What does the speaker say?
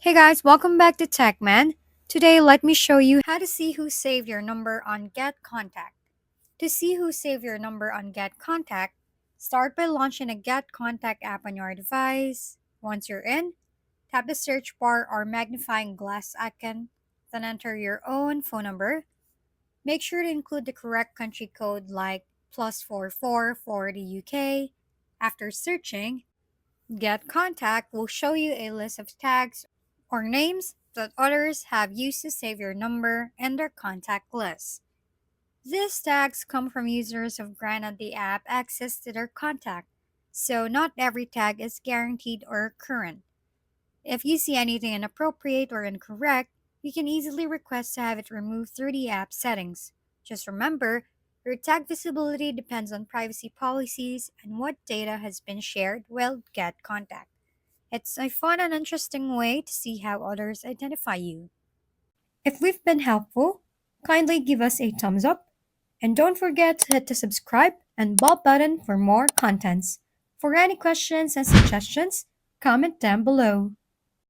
Hey guys, welcome back to TechMan. Today, let me show you how to see who saved your number on GetContact. To see who saved your number on GetContact, start by launching a GetContact app on your device. Once you're in, tap the search bar or magnifying glass icon, then enter your own phone number. Make sure to include the correct country code like +44 for the UK. After searching, Get Contact will show you a list of tags or names that others have used to save your number in their contact list. These tags come from users who've granted the app access to their contact, so not every tag is guaranteed or current. If you see anything inappropriate or incorrect, you can easily request to have it removed through the app settings. Just remember, your tag visibility depends on privacy policies and what data has been shared will get contact. It's a fun and interesting way to see how others identify you. If we've been helpful, kindly give us a thumbs up and don't forget to hit the subscribe and bell button for more contents. For any questions and suggestions, comment down below.